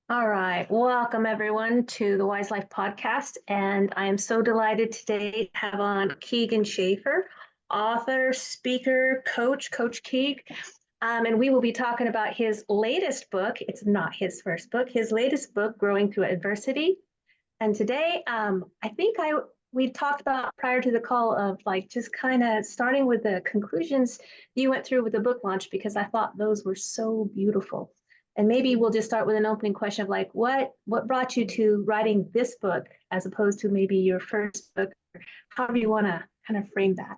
All right. Welcome everyone to the Wise Life podcast. And I am so delighted today to have on Keegan Schaefer, author, speaker, Coach Keeg. And we will be talking about his latest book. It's not his first book, his latest book, Growing Through Adversity. And today, I think we talked about prior to the call of like just kind of starting with the conclusions you went through with the book launch because I thought those were so beautiful. And maybe we'll just start with an opening question of like what brought you to writing this book as opposed to maybe your first book, or however you want to kind of frame that.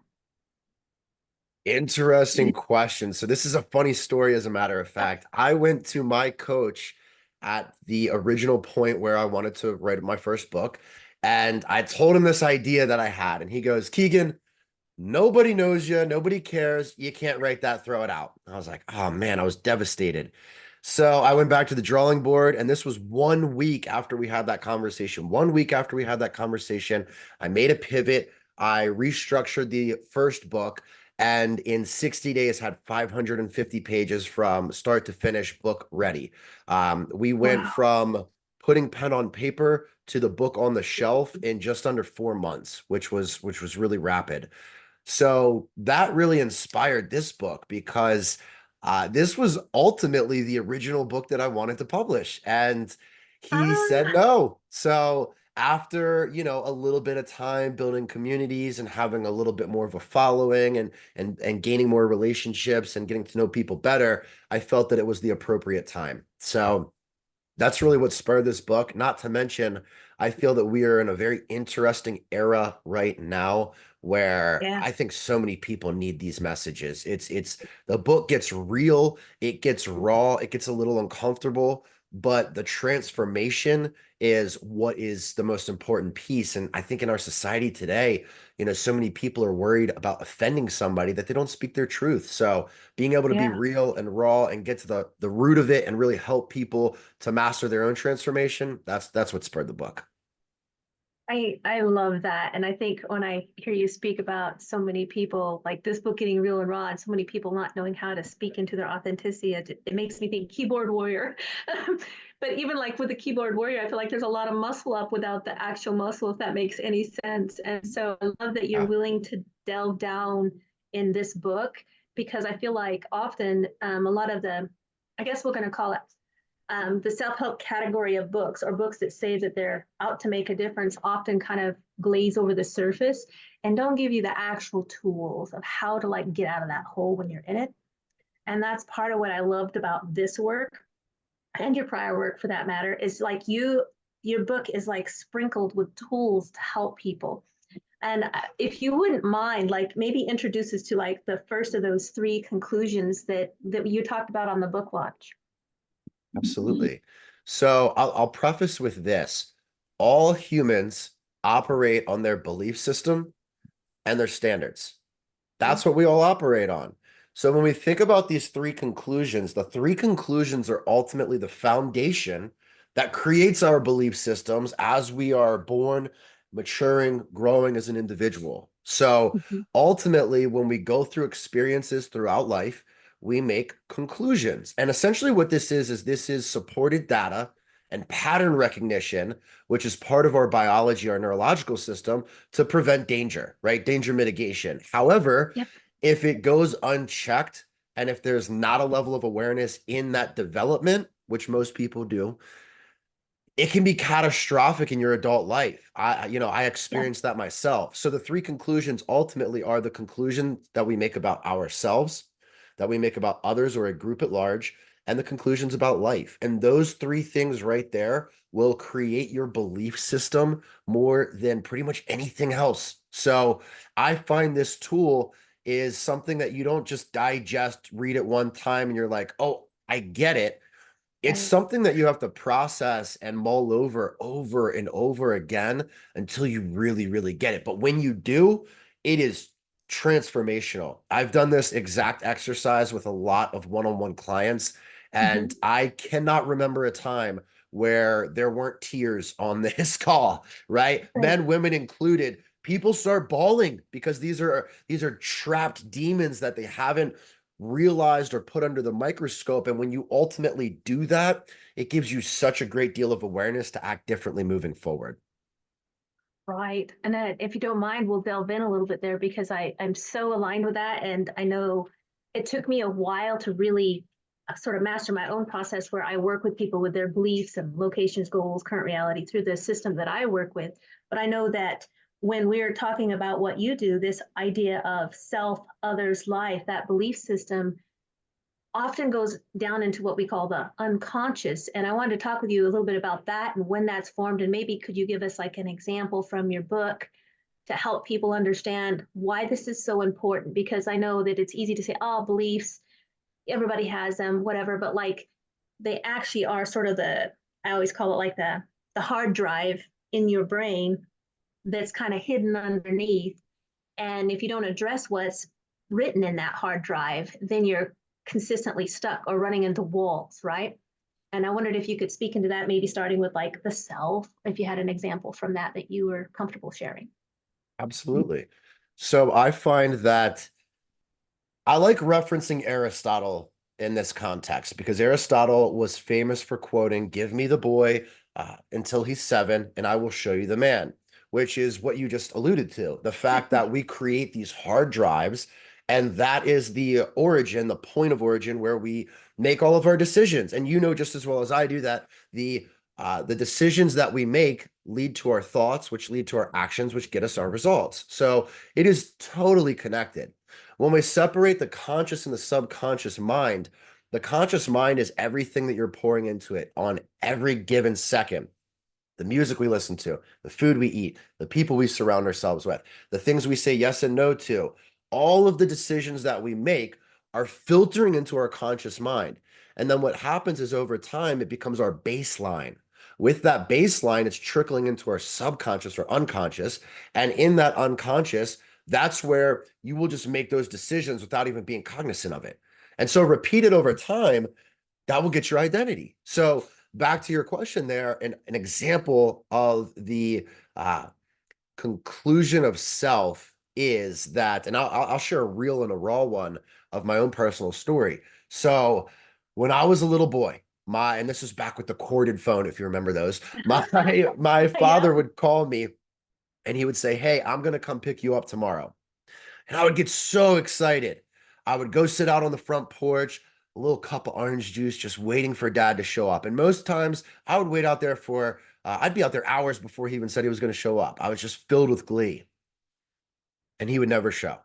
Interesting question. So this is a funny story, as a matter of fact. I went to my coach at the original point where I wanted to write my first book, and I told him this idea that I had, and he goes, "Keegan, nobody knows you, nobody cares. You can't write that, throw it out." I was like, "Oh man," I was devastated. So I went back to the drawing board, and this was 1 week after we had that conversation. 1 week after we had that conversation, I made a pivot. I restructured the first book, and in 60 days had 550 pages from start to finish, book ready. We went Wow. from putting pen on paper to the book on the shelf in just under 4 months, which was really rapid. So that really inspired this book because this was ultimately the original book that I wanted to publish. And he said Ah, no. So after, a little bit of time building communities and having a little bit more of a following and gaining more relationships and getting to know people better, I felt that it was the appropriate time. So that's really what spurred this book. Not to mention, I feel that we are in a very interesting era right now where yeah. I think so many people need these messages. It's the book gets real, it gets raw, it gets a little uncomfortable, but the transformation is what is the most important piece. And I think in our society today, so many people are worried about offending somebody that they don't speak their truth. So being able to be Yeah. real and raw and get to the root of it and really help people to master their own transformation, that's what spurred the book. I love that. And I think when I hear you speak about so many people, like this book getting real and raw, and so many people not knowing how to speak into their authenticity, it makes me think keyboard warrior. But even like with the keyboard warrior, I feel like there's a lot of muscle up without the actual muscle, if that makes any sense. And so I love that you're Yeah. willing to delve down in this book because I feel like often a lot of I guess we're going to call it the self-help category of books or books that say that they're out to make a difference often kind of glaze over the surface and don't give you the actual tools of how to like get out of that hole when you're in it. And that's part of what I loved about this work and your prior work for that matter is like your book is like sprinkled with tools to help people. And if you wouldn't mind, like maybe introduce us to like the first of those three conclusions that you talked about on the book launch. Absolutely. So I'll preface with this. All humans operate on their belief system and their standards. Okay. That's what we all operate on. So when we think about these three conclusions, the three conclusions are ultimately the foundation that creates our belief systems as we are born, maturing, growing as an individual. So Mhm. ultimately, when we go through experiences throughout life, we make conclusions. And essentially what this is supported data and pattern recognition, which is part of our biology, our neurological system, to prevent danger, right? Danger mitigation. However, Yep. if it goes unchecked and if there's not a level of awareness in that development, which most people do, it can be catastrophic in your adult life. I Yeah. experienced that myself. So the three conclusions ultimately are the conclusion that we make about ourselves, that we make about others or a group at large, and the conclusions about life. And those three things right there will create your belief system more than pretty much anything else. So I find this tool is something that you don't just digest, read it one time, and you're like, oh, I get it. It's Right. something that you have to process and mull over and over again until you really, really get it. But when you do, it is transformational. I've done this exact exercise with a lot of one-on-one clients, and Mhm. I cannot remember a time where there weren't tears on this call, right? Right. Men, women included. People start bawling because these are trapped demons that they haven't realized or put under the microscope. And when you ultimately do that, it gives you such a great deal of awareness to act differently moving forward. Right. And if you don't mind, we'll delve in a little bit there because I'm so aligned with that. And I know it took me a while to really sort of master my own process where I work with people with their beliefs and locations, goals, current reality through the system that I work with. But I know that when we're talking about what you do, this idea of self, others, life, that belief system often goes down into what we call the unconscious. And I wanted to talk with you a little bit about that and when that's formed. And maybe could you give us like an example from your book to help people understand why this is so important? Because I know that it's easy to say, oh, beliefs, everybody has them, whatever, but like they actually are sort of I always call it like the hard drive in your brain that's kind of hidden underneath. And if you don't address what's written in that hard drive, then you're consistently stuck or running into walls, right? And I wondered if you could speak into that, maybe starting with like the self, if you had an example from that you were comfortable sharing. Absolutely. So I find that I like referencing Aristotle in this context because Aristotle was famous for quoting, "Give me the boy until he's 7, and I will show you the man," which is what you just alluded to. The fact that we create these hard drives, and that is the origin, the point of origin where we make all of our decisions. And you know just as well as I do that the decisions that we make lead to our thoughts, which lead to our actions, which get us our results. So it is totally connected. When we separate the conscious and the subconscious mind, the conscious mind is everything that you're pouring into it on every given second. The music we listen to, the food we eat, the people we surround ourselves with, the things we say yes and no to, all of the decisions that we make are filtering into our conscious mind. And then what happens is over time, it becomes our baseline. With that baseline, it's trickling into our subconscious or unconscious. And in that unconscious, that's where you will just make those decisions without even being cognizant of it. And so repeated over time, that will get your identity. So back to your question there, an example of the conclusion of self is that, and I'll share a real and a raw one of my own personal story. So when I was a little boy, and this was back with the corded phone, if you remember those, my Yeah. father would call me and he would say, "Hey, I'm gonna come pick you up tomorrow." And I would get so excited. I would go sit out on the front porch, a little cup of orange juice, just waiting for dad to show up. And most times I would wait out there I'd be out there hours before he even said he was going to show up. I was just filled with glee, and he would never show.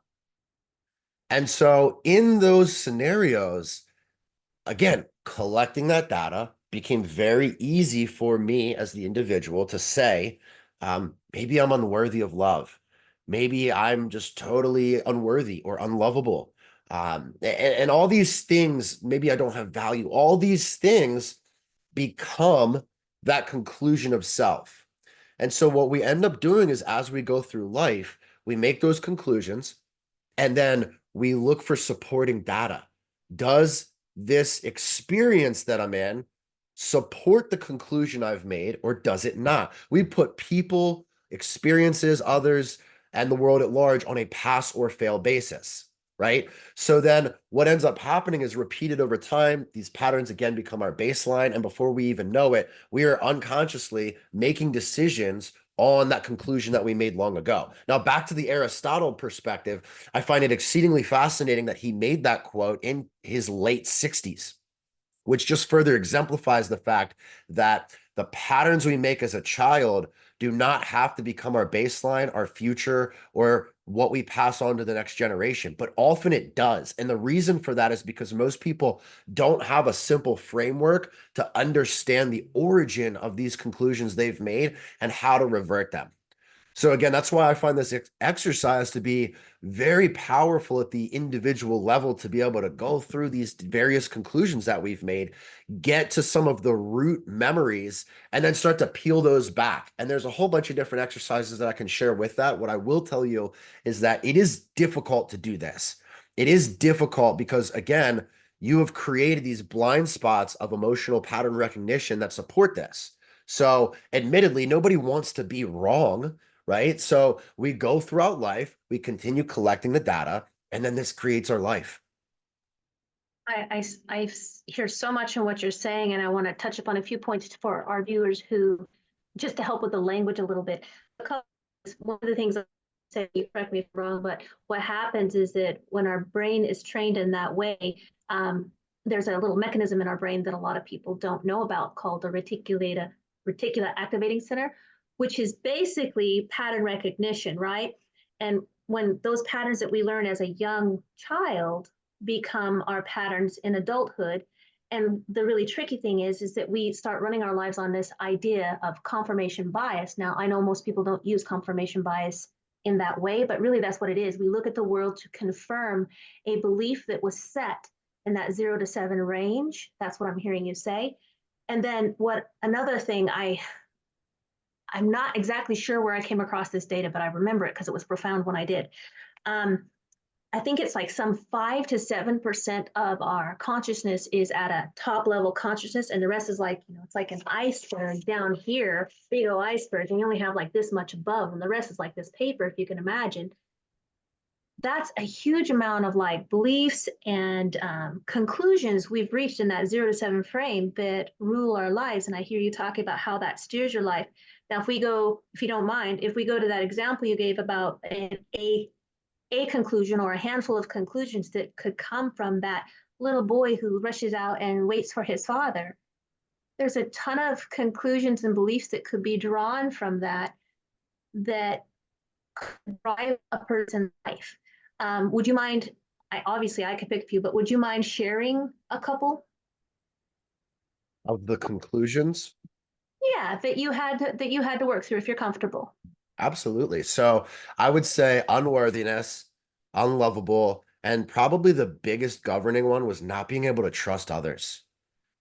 And so in those scenarios, again, collecting that data became very easy for me as the individual to say, maybe I'm unworthy of love. Maybe I'm just totally unworthy or unlovable. And all these things, maybe I don't have value. All these things become that conclusion of self. And so what we end up doing is as we go through life, we make those conclusions and then we look for supporting data. Does this experience that I'm in support the conclusion I've made, or does it not? We put people, experiences, others, and the world at large on a pass or fail basis, right? So then what ends up happening is repeated over time. These patterns again become our baseline. And before we even know it, we are unconsciously making decisions on that conclusion that we made long ago. Now, back to the Aristotle perspective, I find it exceedingly fascinating that he made that quote in his late 60s, which just further exemplifies the fact that the patterns we make as a child do not have to become our baseline, our future, or what we pass on to the next generation, but often it does. And the reason for that is because most people don't have a simple framework to understand the origin of these conclusions they've made and how to revert them. So again, that's why I find this exercise to be very powerful at the individual level to be able to go through these various conclusions that we've made, get to some of the root memories, and then start to peel those back. And there's a whole bunch of different exercises that I can share with that. What I will tell you is that it is difficult to do this. It is difficult because, again, you have created these blind spots of emotional pattern recognition that support this. So, admittedly, nobody wants to be wrong, right? So we go throughout life, we continue collecting the data, and then this creates our life. hear so much in what you're saying, and I want to touch upon a few points for our viewers who, just to help with the language a little bit. Because one of the things I say, you correct me if I'm wrong, but what happens is that when our brain is trained in that way, there's a little mechanism in our brain that a lot of people don't know about called the reticular activating center, which is basically pattern recognition, right? And when those patterns that we learn as a young child become our patterns in adulthood. And the really tricky thing is that we start running our lives on this idea of confirmation bias. Now, I know most people don't use confirmation bias in that way, but really that's what it is. We look at the world to confirm a belief that was set in that 0 to 7 range. That's what I'm hearing you say. And then what another thing I'm not exactly sure where I came across this data, but I remember it because it was profound when I did. Um, I think it's like some 5 to 7% of our consciousness is at a top level consciousness, and the rest is like, it's like an iceberg down here, big old iceberg, and you only have like this much above, and the rest is like this paper, if you can imagine. That's a huge amount of like beliefs and conclusions we've reached in that 0 to 7 frame that rule our lives. And I hear you talking about how that steers your life. Now, if you don't mind, if we go to that example you gave about a conclusion or a handful of conclusions that could come from that little boy who rushes out and waits for his father. There's a ton of conclusions and beliefs that could be drawn from that could drive a person's life. Would you mind? I could pick a few, but would you mind sharing a couple? Of the conclusions. Yeah, that you had to work through if you're comfortable. Absolutely. So I would say unworthiness, unlovable, and probably the biggest governing one was not being able to trust others.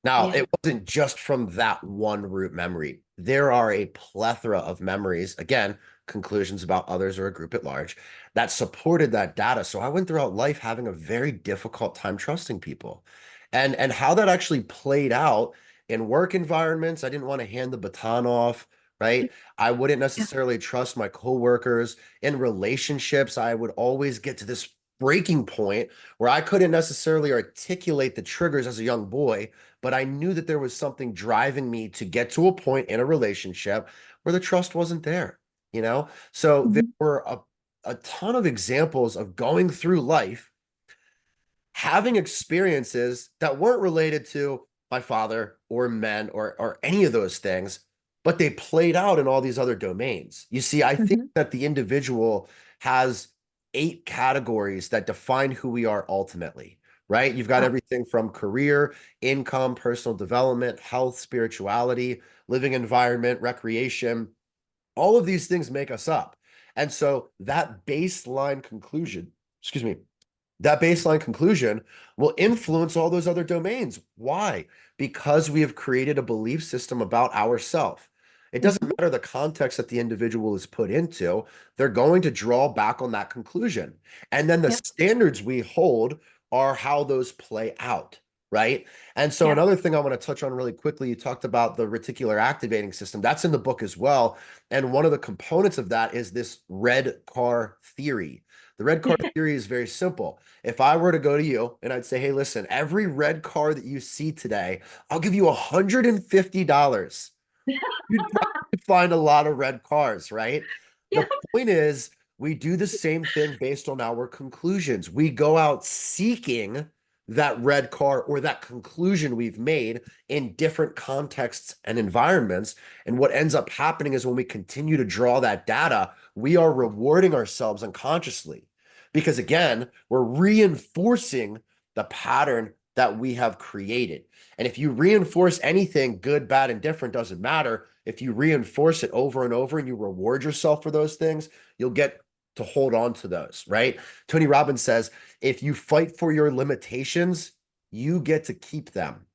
Now, Yeah. it wasn't just from that one root memory. There are a plethora of memories, again, conclusions about others or a group at large, that supported that data. So I went throughout life having a very difficult time trusting people. And how that actually played out in work environments, I didn't want to hand the baton off, right? I wouldn't Yeah. necessarily trust my coworkers. In relationships, I would always get to this breaking point where I couldn't necessarily articulate the triggers as a young boy, but I knew that there was something driving me to get to a point in a relationship where the trust wasn't there, you know? So there Mhm. were a ton of examples of going through life having experiences that weren't related to my father or men or any of those things, but they played out in all these other domains. You see, I think Mhm. that the individual has 8 categories that define who we are ultimately, right? You've got Oh, everything from career, income, personal development, health, spirituality, living environment, recreation. All of these things make us up. And so that baseline conclusion, excuse me, that baseline conclusion will influence all those other domains. Why? Because we have created a belief system about ourselves. It doesn't mhm. matter the context that the individual is put into, they're going to draw back on that conclusion. And then the Yep. standards we hold are how those play out, right? And so Yep. another thing I want to touch on really quickly, you talked about the reticular activating system. That's in the book as well. And one of the components of that is this red car theory. The red car theory is very simple. If I were to go to you and I'd say, hey, listen, every red car that you see today, I'll give you $150. You'd probably find a lot of red cars, right? The Yep. point is, we do the same thing based on our conclusions. We go out seeking that red car or that conclusion we've made in different contexts and environments. And what ends up happening is when we continue to draw that data, we are rewarding ourselves unconsciously. Because again, we're reinforcing the pattern that we have created. And if you reinforce anything, good, bad, and different, doesn't matter. If you reinforce it over and over and you reward yourself for those things, you'll get to hold on to those, right? Tony Robbins says, if you fight for your limitations, you get to keep them.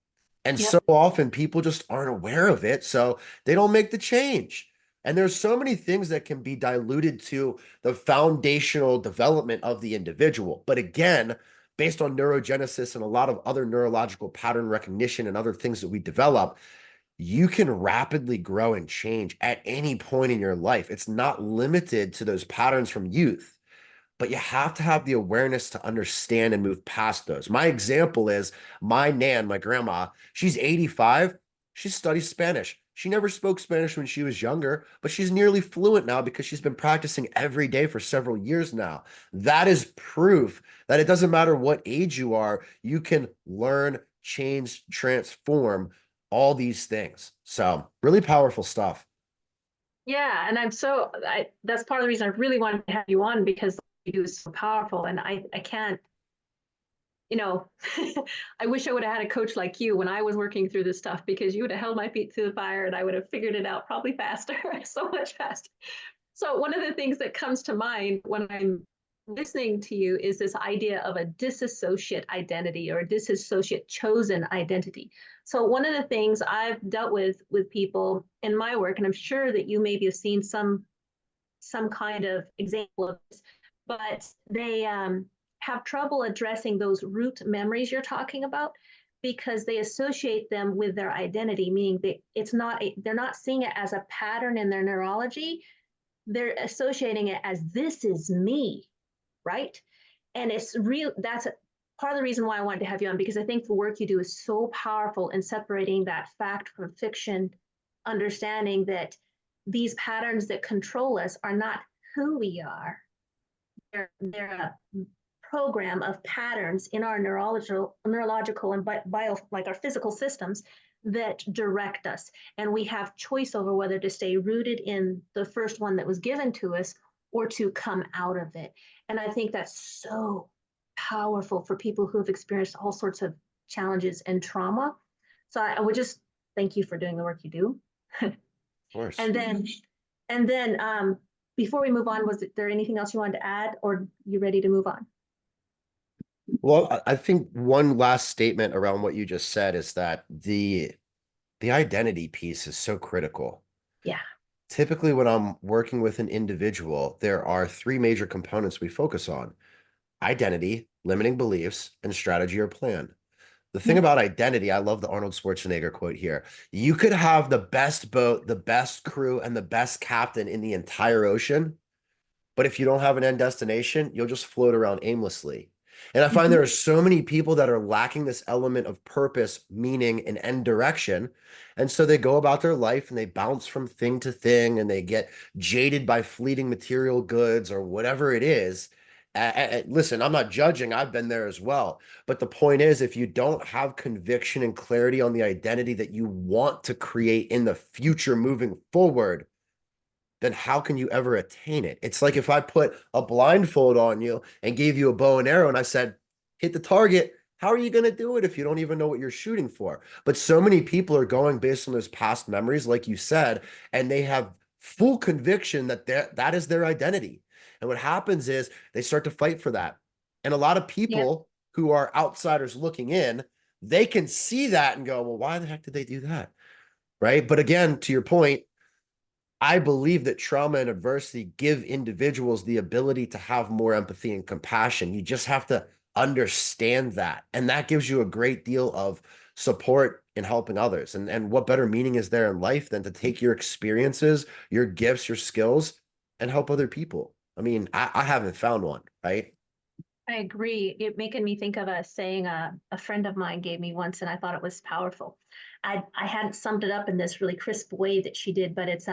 And so Yep. often people just aren't aware of it, so they don't make the change. And there's so many things that can be diluted to the foundational development of the individual. But again, based on neurogenesis and a lot of other neurological pattern recognition and other things that we develop, you can rapidly grow and change at any point in your life. It's not limited to those patterns from youth. but you have to have the awareness to understand and move past those. My example is my nan, my grandma, she's 85. She studies Spanish. She never spoke Spanish when she was younger, but she's nearly fluent now because she's been practicing every day for several years now. That is proof that it doesn't matter what age you are, you can learn, change, transform all these things. So, really powerful stuff. Yeah, and that's part of the reason I really wanted to have you on, because what you do is so powerful. And I can't, you know, I wish I would have had a coach like you when I was working through this stuff, because you would have held my feet to the fire and I would have figured it out probably faster, so much faster. So one of the things that comes to mind when I'm listening to you is this idea of a disassociate identity, or a disassociate chosen identity. So one of the things I've dealt with people in my work, and I'm sure that you maybe have seen some kind of example of this, but they have trouble addressing those root memories you're talking about, because they associate them with their identity, meaning they're not seeing it as a pattern in their neurology. They're associating it as, this is me, right? And that's part of the reason why I wanted to have you on, because I think the work you do is so powerful in separating that fact from fiction, understanding that these patterns that control us are not who we are. They're a program of patterns in our neurological and bio, like our physical systems, that direct us. And we have choice over whether to stay rooted in the first one that was given to us, or to come out of it. And I think that's so powerful for people who have experienced all sorts of challenges and trauma. So I would just thank you for doing the work you do. Of course. And then before we move on, was there anything else you wanted to add, or you ready to move on? Well, I think one last statement around what you just said is that the identity piece is so critical. Yeah. Typically, when I'm working with an individual, there are three major components we focus on: identity, limiting beliefs, and strategy or plan. The thing about identity, I love the Arnold Schwarzenegger quote here. You could have the best boat, the best crew, and the best captain in the entire ocean, but if you don't have an end destination, you'll just float around aimlessly. And I find there are so many people that are lacking this element of purpose, meaning, and end direction. And so they go about their life and they bounce from thing to thing and they get jaded by fleeting material goods or whatever it is. Listen, I'm not judging. I've been there as well. But the point is, if you don't have conviction and clarity on the identity that you want to create in the future moving forward, then how can you ever attain it? It's like if I put a blindfold on you and gave you a bow and arrow and I said, hit the target, how are you going to do it if you don't even know what you're shooting for? But so many people are going based on those past memories, like you said, and they have full conviction that that is their identity. And what happens is they start to fight for that. And a lot of Yep. people who are outsiders looking in, they can see that and go, well, why the heck did they do that? Right. But again, to your point, I believe that trauma and adversity give individuals the ability to have more empathy and compassion. You just have to understand that. And that gives you a great deal of support in helping others. And what better meaning is there in life than to take your experiences, your gifts, your skills, and help other people? I mean, I haven't found one, right? I agree. It making me think of a saying a friend of mine gave me once, and I thought it was powerful. I hadn't summed it up in this really crisp way that she did, but it's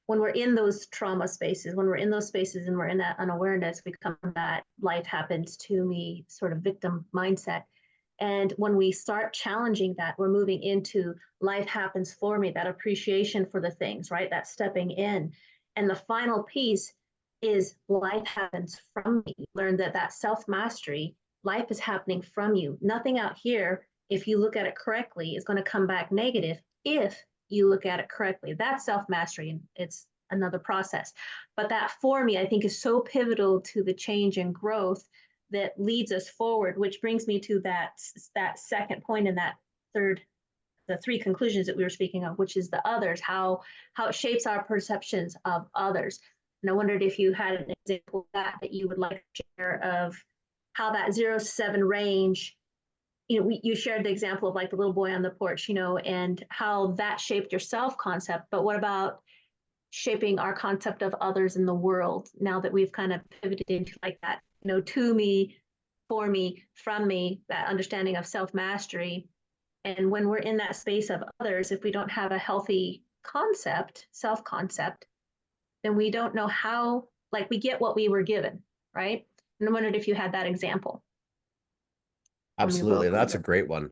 when we're in those trauma spaces, when we're in those spaces and we're in that unawareness, we come from that life happens to me sort of victim mindset. And when we start challenging that, we're moving into life happens for me, that appreciation for the things, right? That stepping in. And the final piece is life happens from me. Learn that self mastery, life is happening from you. Nothing out here, if you look at it correctly, is going to come back negative if you look at it correctly. That's self mastery. It's another process. But that for me, I think, is so pivotal to the change and growth that leads us forward, which brings me to that second point in that third, the three conclusions that we were speaking of, which is the others, how it shapes our perceptions of others. And I wondered if you had an example of that you would like to share, of how that 0 to 7 range, you shared the example of like the little boy on the porch, and how that shaped your self concept. But what about shaping our concept of others in the world now that we've kind of pivoted into like that, to me, for me, from me, that understanding of self-mastery. And when we're in that space of others, if we don't have a healthy concept, self-concept, then we don't know how, like we get what we were given, right? And I wondered if you had that example from your Absolutely. book or That's a whatever. great one.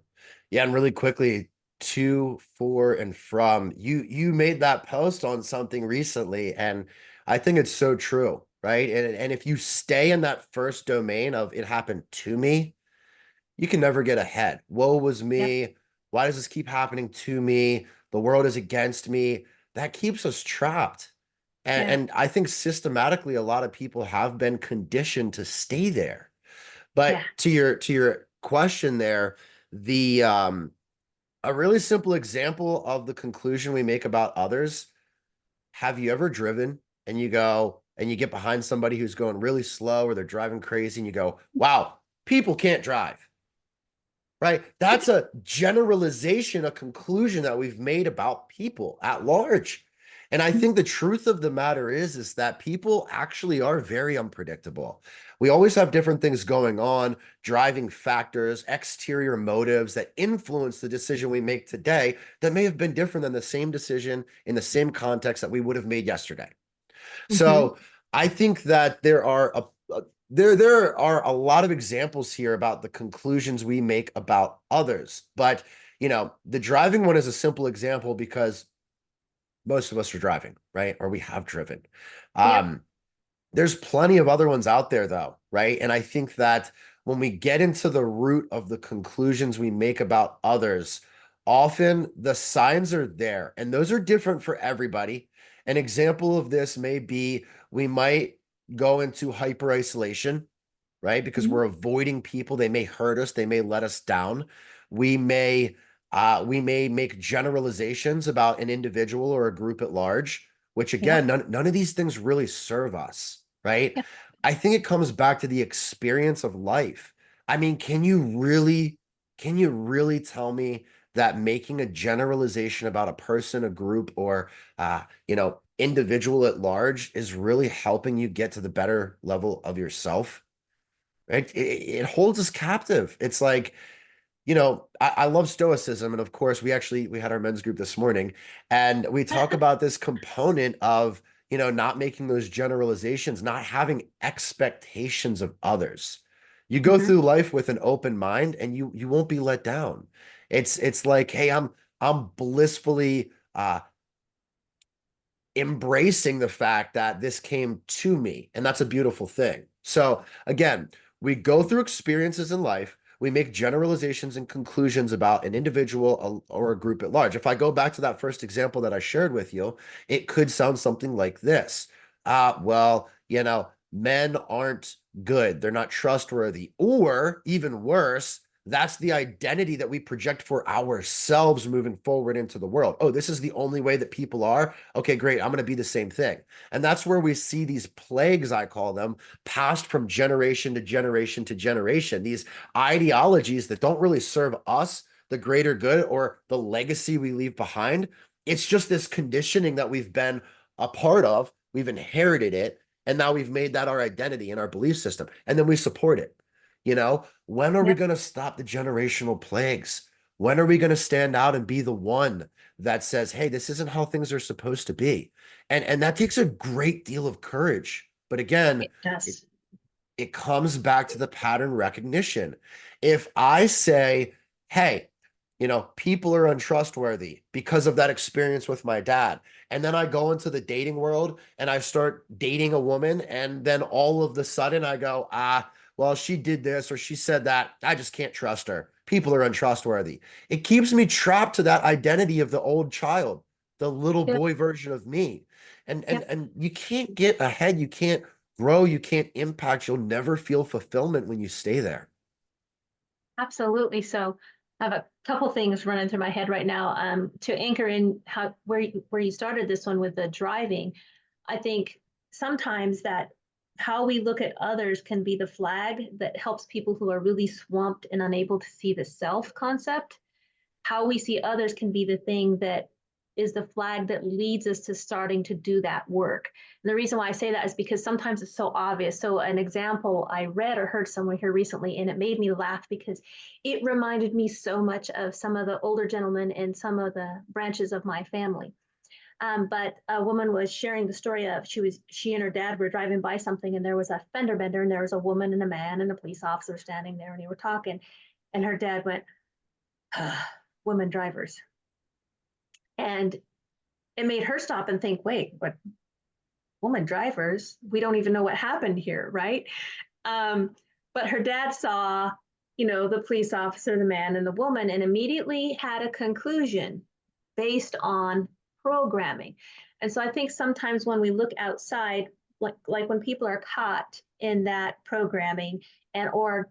Yeah, and really quickly, to, for, and from. You made that post on something recently, and I think it's so true, right? And if you stay in that first domain of it happened to me, you can never get ahead. Woe was Yep. me. Why does this keep happening to me? The world is against me. That keeps us trapped. And, Yeah. and I think systematically, a lot of people have been conditioned to stay there. Yeah. But to your question there, the a really simple example of the conclusion we make about others, have you ever driven and you go and you get behind somebody who's going really slow or they're driving crazy and you go, "Wow, people can't drive." Right? That's a generalization, a conclusion that we've made about people at large. And I think the truth of the matter is that people actually are very unpredictable. We always have different things going on, driving factors, exterior motives that influence the decision we make today that may have been different than the same decision in the same context that we would have made yesterday. Mm-hmm. So I think that there are a lot of examples here about the conclusions we make about others. But the driving one is a simple example because most of us are driving, right? Or we have driven. Yep. Um, there's plenty of other ones out there, though, right? And I think that when we get into the root of the conclusions we make about others, often the signs are there, and those are different for everybody. An example of this may be we might go into hyper isolation, right? Because Mm-hmm. we're avoiding people. They may hurt us, they may let us down. We may we may make generalizations about an individual or a group at large, which Yep. again, none of these things really serve us, right? Yep. I think it comes back to the experience of life. I mean, can you really tell me that making a generalization about a person, a group, or individual at large is really helping you get to the better level of yourself? Right? It holds us captive. It's like, I love stoicism. And of course, we had our men's group this morning and we talk about this component of, not making those generalizations, not having expectations of others. You go Mm-hmm. through life with an open mind and you won't be let down. It's like, hey, I'm blissfully embracing the fact that this came to me, and that's a beautiful thing. So again, we go through experiences in life, we make generalizations and conclusions about an individual or a group at large. If I go back to that first example that I shared with you, it could sound something like this. Well, men aren't good, they're not trustworthy, or even worse, that's the identity that we project for ourselves moving forward into the world. Oh, this is the only way that people are. Okay, great. I'm going to be the same thing. And that's where we see these plagues, I call them, passed from generation to generation to generation. These ideologies that don't really serve us, the greater good, or the legacy we leave behind. It's just this conditioning that we've been a part of. We've inherited it. And now we've made that our identity and our belief system. And then we support it. When are we Yep. going to stop the generational plagues? When are we going to stand out and be the one that says, "Hey, this isn't how things are supposed to be"? And that takes a great deal of courage. But again, It it, does. it comes back to the pattern recognition. If I say, "Hey, people are untrustworthy because of that experience with my dad," and then I go into the dating world and I start dating a woman, and then all of the sudden I go, well, she did this or she said that. I just can't trust her. People are untrustworthy. It keeps me trapped to that identity of the old child, the little Yep. boy version of me. And and Yep. and you can't get ahead, you can't grow, you can't impact, you'll never feel fulfillment when you stay there. Absolutely. So I have a couple things running through my head right now. To anchor in how where you started this one with the driving, I think sometimes that how we look at others can be the flag that helps people who are really swamped and unable to see the self concept. How we see others can be the thing that is the flag that leads us to starting to do that work. And the reason why I say that is because sometimes it's so obvious. So an example I read or heard somewhere here recently, and it made me laugh because it reminded me so much of some of the older gentlemen in some of the branches of my family. But a woman was sharing the story of she and her dad were driving by something, and there was a fender bender, and there was a woman and a man and a police officer standing there, and they were talking, and her dad went, "Women drivers," and it made her stop and think, "Wait, what? Woman drivers? We don't even know what happened here, right?" Um, but her dad saw, the police officer, the man, and the woman, and immediately had a conclusion based on programming. And so I think sometimes when we look outside, like when people are caught in that programming and or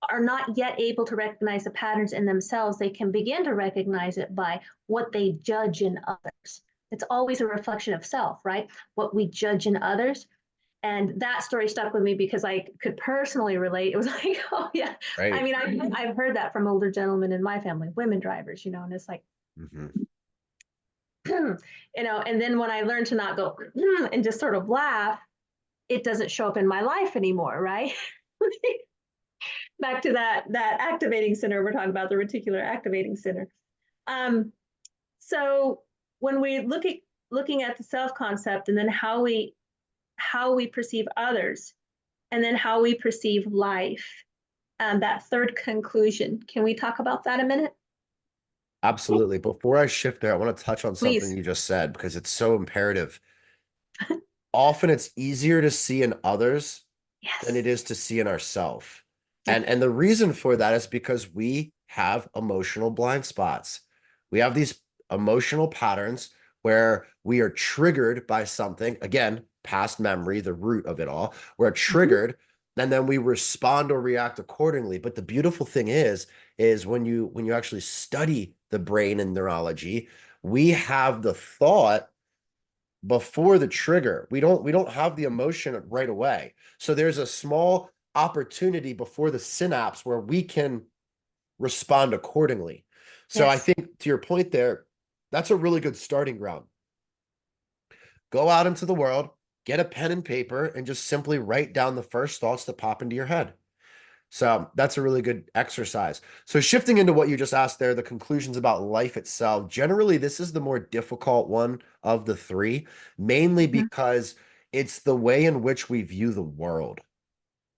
are not yet able to recognize the patterns in themselves, they can begin to recognize it by what they judge in others. It's always a reflection of self, right? What we judge in others. And that story stuck with me because I could personally relate. It was like, oh yeah. I Right. mean, I've heard that from older gentlemen in my family, women drivers, and it's like, Hmm. and then when I learned to not go and just sort of laugh, it doesn't show up in my life anymore, right? Back to that activating center we're talking about, the reticular activating center. Um, so when we looking at the self concept and then how we perceive others and then how we perceive life, that third conclusion, can we talk about that a minute? Absolutely. Before I shift there, I want to touch on something Please. you just said because it's so imperative. Often it's easier to see in others than it Yes. is to see in ourselves. Yep. And the reason for that is because we have emotional blind spots. We have these emotional patterns where we are triggered by something, again, past memory, the root of it all. We're Mhm. triggered and then we respond or react accordingly. But the beautiful thing is when you actually study the brain and neurology, we have the thought before the trigger. We don't have the emotion right away. So there's a small opportunity before the synapse where we can respond accordingly. So I Yes. think to your point there, that's a really good starting ground. Go out into the world, get a pen and paper, and just simply write down the first thoughts that pop into your head. So that's a really good exercise. So shifting into what you just asked there, the conclusions about life itself, generally this is the more difficult one of the three, mainly Mhm. because it's the way in which we view the world.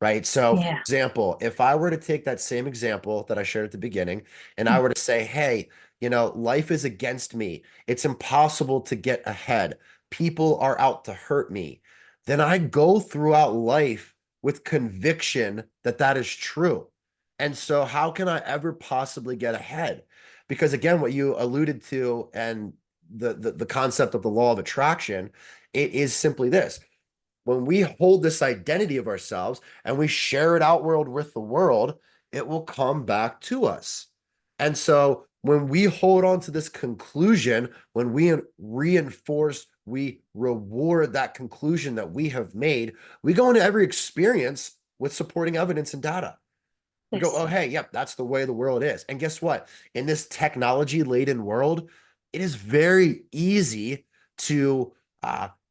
Right. So, for Yeah. example, if I were to take that same example that I shared at the beginning, and I were to say, hey, life is against me, it's impossible to get ahead, people are out to hurt me, then I go throughout life with conviction that that is true. And so, how can I ever possibly get ahead? Because again, what you alluded to and the concept of the law of attraction, it is simply this: when we hold this identity of ourselves and we share it outward with the world, it will come back to us. And so when we hold on to this conclusion, when we reinforce, we reward that conclusion that we have made, we go into every experience with supporting evidence and data. We go, Yes. oh, hey, yep, that's the way the world is. And guess what? In this technology laden world, it is very easy to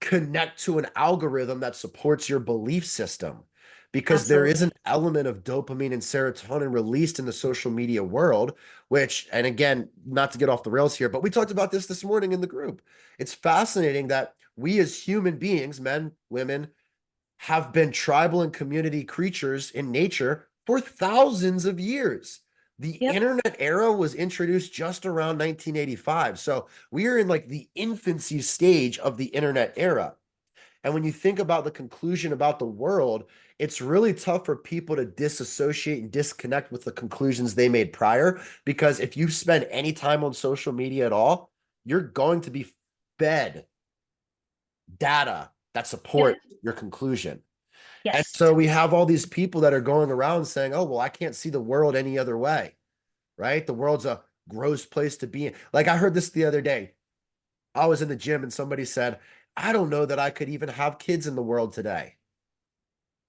connect to an algorithm that supports your belief system because there is an Absolutely. element of dopamine and serotonin released in the social media world, which, and again, not to get off the rails here, but we talked about this morning in the group. It's fascinating that we as human beings, men, women, have been tribal and community creatures in nature for thousands of years. The Yep. internet era was introduced just around 1985. So we are in like the infancy stage of the internet era. And when you think about the conclusion about the world, it's really tough for people to disassociate and disconnect with the conclusions they made prior. Because if you spend any time on social media at all, you're going to be fed data that Yep. support your conclusion. And Yes. so we have all these people that are going around saying, oh, well, I can't see the world any other way, right? The world's a gross place to be in. Like I heard this the other day. I was in the gym and somebody said, I don't know that I could even have kids in the world today.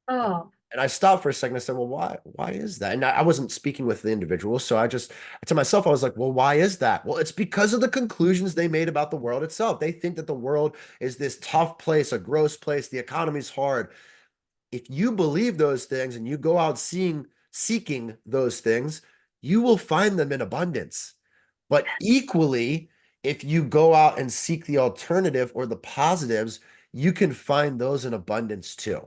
Oh. And I stopped for a second. I said, well, why is that? And I wasn't speaking with the individual. So to myself, I was like, well, why is that? Well, it's because of the conclusions they made about the world itself. They think that the world is this tough place, a gross place. The economy's hard. If you believe those things and you go out seeking those things, you will find them in abundance. But equally, if you go out and seek the alternative or the positives, you can find those in abundance too.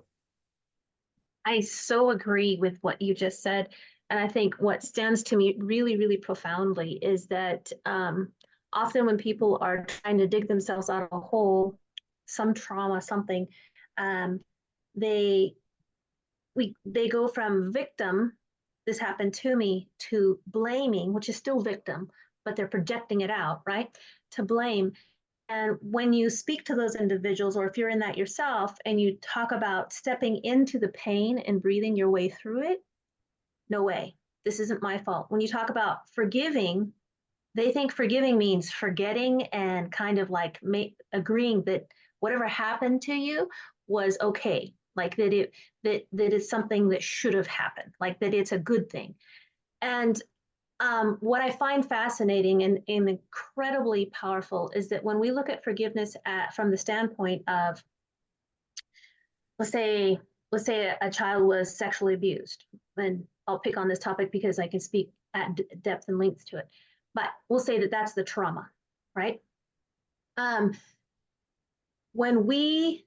I so agree with what you just said. And I think what stands to me really, really profoundly is that often when people are trying to dig themselves out of a hole, some trauma, something, um, they they go from victim, this happened to me, to blaming, which is still victim, but they're projecting it out, right? To blame. And when you speak to those individuals, or if you're in that yourself and you talk about stepping into the pain and breathing your way through it, no way. This isn't my fault. When you talk about forgiving, they think forgiving means forgetting and kind of like agreeing that whatever happened to you was okay, like that it's something that should have happened, like that it's a good thing. And what I find fascinating and incredibly powerful is that when we look at forgiveness from the standpoint of, let's say, a child was sexually abused, and I'll pick on this topic because I can speak at depth and length to it, but we'll say that that's the trauma, right? Um, when we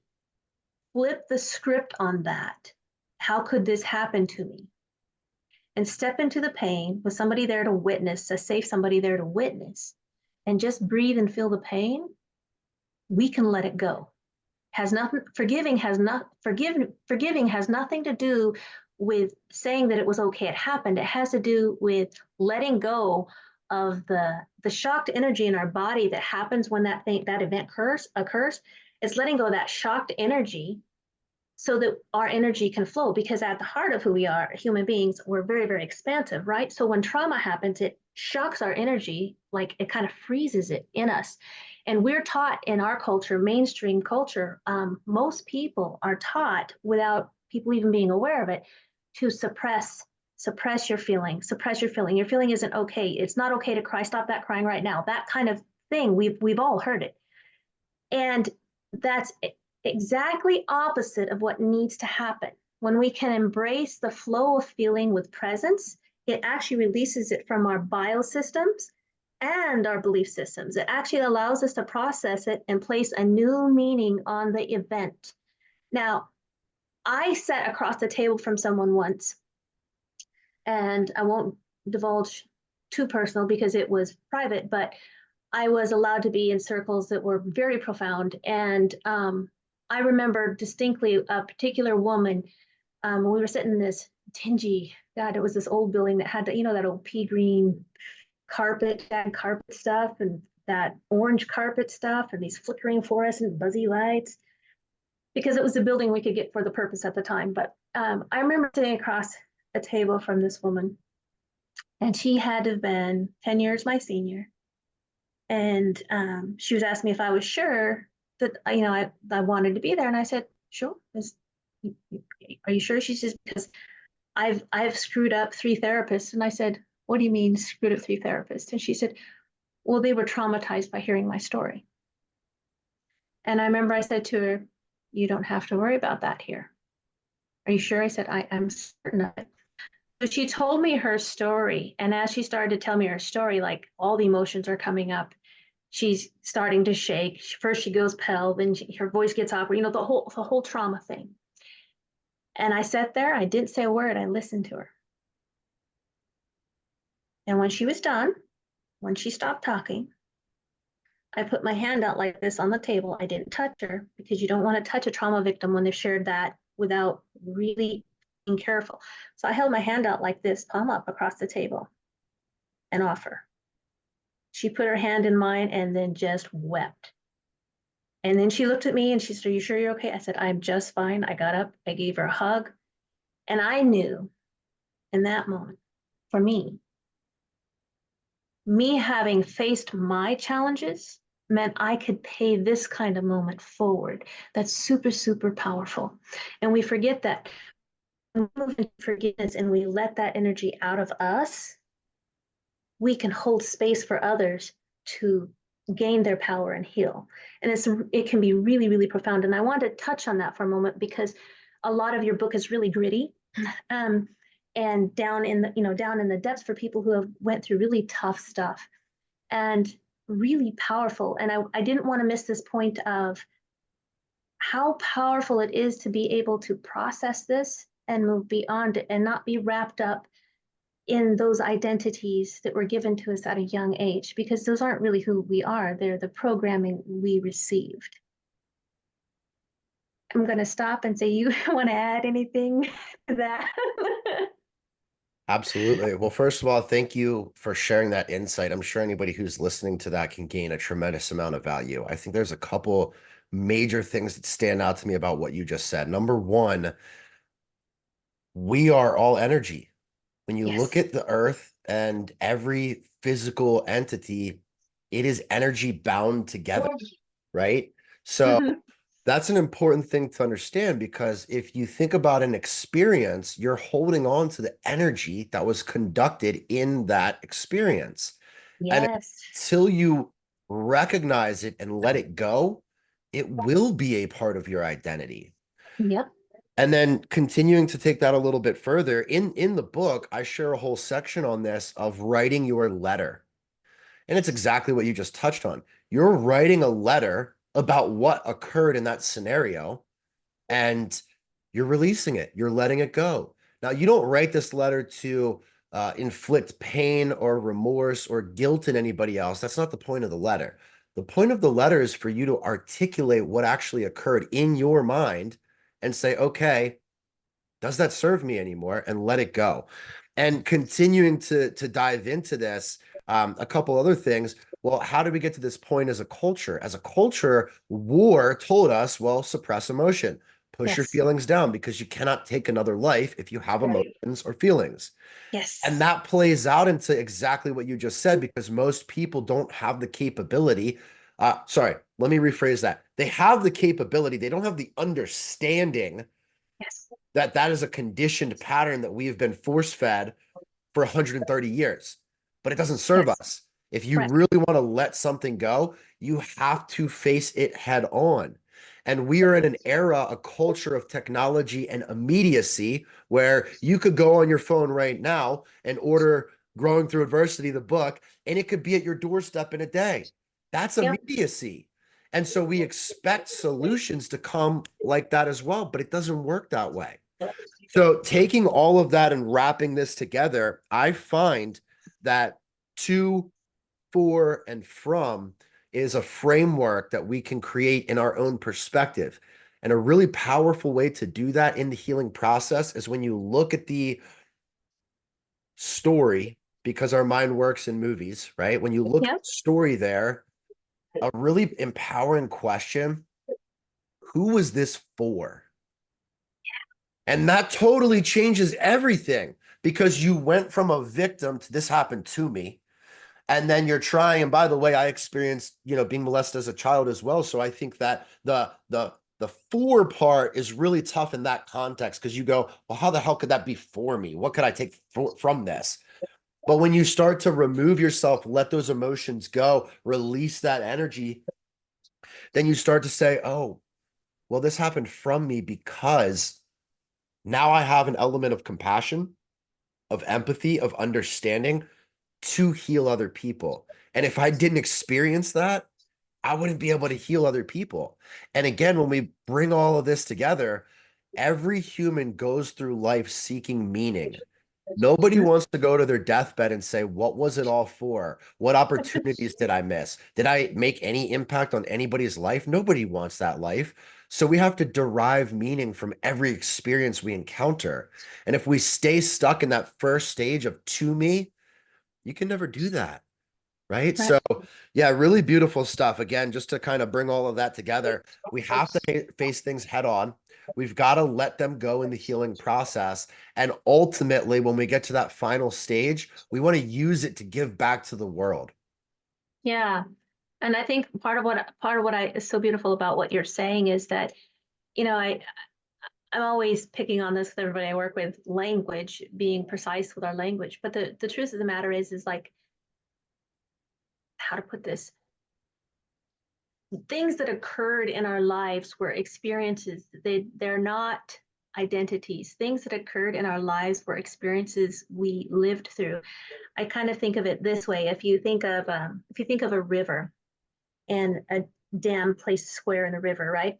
flip the script on that, how could this happen to me? And step into the pain with somebody there to witness, a safe somebody there to witness, and just breathe and feel the pain, we can let it go. Has nothing forgiving has nothing to do with saying that it was okay, it happened. It has to do with letting go of the shocked energy in our body that happens when that event occurs. It's letting go of that shocked energy so that our energy can flow, because at the heart of who we are, human beings, we're very, very expansive, right? So when trauma happens, it shocks our energy, like it kind of freezes it in us. And we're taught in our culture, mainstream culture, most people are taught without people even being aware of it, to suppress your feeling, suppress your feeling. Your feeling isn't okay. It's not okay to cry. Stop that crying right now. That kind of thing. We've all heard it. And that's exactly opposite of what needs to happen. When we can embrace the flow of feeling with presence, it actually releases it from our biosystems and our belief systems. It actually allows us to process it and place a new meaning on the event. Now, I sat across the table from someone once, and I won't divulge too personal because it was private, but I was allowed to be in circles that were very profound. And I remember distinctly a particular woman. We were sitting in this dingy, God, it was this old building that had that old pea green carpet, that carpet stuff, and that orange carpet stuff, and these flickering fluorescent buzzy lights, because it was the building we could get for the purpose at the time. But I remember sitting across a table from this woman, and she had to have been 10 years my senior. And she was asking me if I was sure that I wanted to be there, and I said sure. Are you sure? She says, because I've screwed up 3 therapists. And I said, what do you mean screwed up 3 therapists? And she said, well, they were traumatized by hearing my story. And I remember I said to her, you don't have to worry about that here. Are you sure? I said, I'm certain of it. So she told me her story, and as she started to tell me her story, like all the emotions are coming up. She's starting to shake. First she goes pale, then her voice gets awkward, the whole trauma thing. And I sat there, I didn't say a word, I listened to her. And when she was done, when she stopped talking, I put my hand out like this on the table. I didn't touch her, because you don't want to touch a trauma victim when they've shared that without really being careful. So I held my hand out like this, palm up across the table, and offer. She put her hand in mine and then just wept. And then she looked at me and she said, are you sure you're okay? I said, I'm just fine. I got up, I gave her a hug. And I knew in that moment, for me having faced my challenges meant I could pay this kind of moment forward. That's super, super powerful. And we forget that we move into forgiveness and we let that energy out of us, we can hold space for others to gain their power and heal. And it can be really, really profound. And I want to touch on that for a moment because a lot of your book is really gritty. Um, and down in the depths for people who have went through really tough stuff and really powerful. And I didn't want to miss this point of how powerful it is to be able to process this and move beyond it and not be wrapped up in those identities that were given to us at a young age, because those aren't really who we are. They're the programming we received. I'm going to stop and say, you want to add anything to that? Absolutely. Well, first of all, thank you for sharing that insight. I'm sure anybody who's listening to that can gain a tremendous amount of value. I think there's a couple major things that stand out to me about what you just said. Number one, we are all energy. When you look Yes. at the earth and every physical entity, it is energy bound together, right? So Mhm. that's an important thing to understand, because if you think about an experience, you're holding on to the energy that was conducted in that experience. And Yes. until you recognize it and let it go, it will be a part of your identity. Yep. And then continuing to take that a little bit further, in the book, I share a whole section on this of writing your letter. And it's exactly what you just touched on. You're writing a letter about what occurred in that scenario, and you're releasing it. You're letting it go. Now, you don't write this letter to inflict pain or remorse or guilt in anybody else. That's not the point of the letter. The point of the letter is for you to articulate what actually occurred in your mind and say, okay, does that serve me anymore? And let it go. And continuing to dive into this, a couple other things. Well, how did we get to this point as a culture? As a culture, war told us, well, suppress emotion, push your Yes. feelings down, because you cannot take another life if you have Right. emotions or feelings. And Yes. that plays out into exactly what you just said, because most people don't have the capability. Sorry, let me rephrase that. They have the capability, they don't have the understanding Yes. that that is a conditioned pattern that we have been force fed for 130 years, but it doesn't serve Yes. us. If you Right. really want to let something go, you have to face it head on. And we are in an era, a culture of technology and immediacy, where you could go on your phone right now and order Growing Through Adversity, the book, and it could be at your doorstep in a day. That's Yep. immediacy. And so we expect solutions to come like that as well, but it doesn't work that way. So taking all of that and wrapping this together, I find that to, for, and from is a framework that we can create in our own perspective. And a really powerful way to do that in the healing process is when you look at the story, because our mind works in movies, right? When you look at Yep. the story there, a really empowering question: who was this for? And that totally changes everything, because you went from a victim to this happened to me. And then you're trying, and by the way, I experienced, being molested as a child as well. So I think that the for part is really tough in that context, because you go, well, how the hell could that be for me? What could I take from this? But when you start to remove yourself, let those emotions go, release that energy, then you start to say, oh, well, this happened from me, because now I have an element of compassion, of empathy, of understanding to heal other people. And if I didn't experience that, I wouldn't be able to heal other people. And again, when we bring all of this together, every human goes through life seeking meaning. Nobody Mhm. wants to go to their deathbed and say, what was it all for? What opportunities did I miss? Did I make any impact on anybody's life? Nobody wants that life. So we have to derive meaning from every experience we encounter. And if we stay stuck in that first stage of to me, you can never do that. Right. Right. So, yeah, really beautiful stuff. Again, just to kind of bring all of that together, we have to face things head on. We've got to let them go in the healing process. And ultimately, when we get to that final stage, we want to use it to give back to the world. Yeah. And I think part of what is so beautiful about what you're saying is that, you know, I'm always picking on this with everybody I work with, language, being precise with our language. But the truth of the matter is like, how to put this? Things that occurred in our lives were experiences. They're not identities. Things that occurred in our lives were experiences we lived through. I kind of think of it this way: if you think of a river and a dam placed square in the river, right?